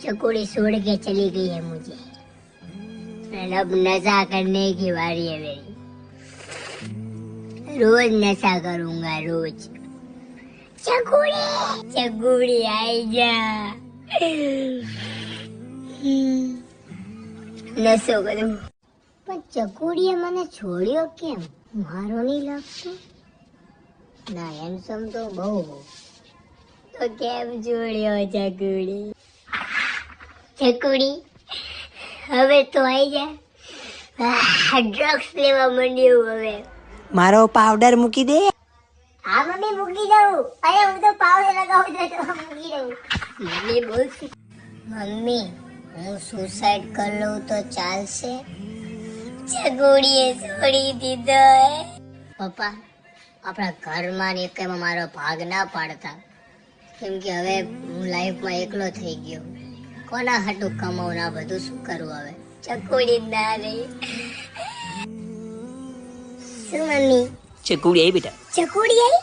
चकोड़ी छोड़ के चली गई है मुझे, अब नशा करने की बारी है मेरी। रोज नशा करूंगा रोज। चकोड़ी चकोड़ी आई जा, નશો કરું. પણ ચકોડીએ મને છોડ્યો કેમ? મારો નહીં લાગતો. ના હેન્ડસમ તો બહુ. તો કેમ છોડ્યો ચકોડી? ચકોડી હવે તો આવી જા. ડ્રગ્સ લેવા માંડ્યું હવે. મારો પાવડર મૂકી દે. હા મમ્મી મૂકી દઉં. અરે હું તો પાવડર લગાવું તો મૂકી દઉં. મમ્મી બોલ. મમ્મી હું સુસાઇડ કરી લઉં તો ચાલશે? ચકોડીએ છોડી દીધો હે. પપ્પા આપણા ઘરમાં ને એકમાં મારો ભાગ ના પાડતા, કેમ કે હવે હું લાઈફમાં એકલો થઈ ગયો. કોના હાટું કમાવું ના બધું શું કરવું હવે? ચકોડી ના રહી. શું મમ્મી? ચકુડી આવી બેટા. ચકોડી આવી?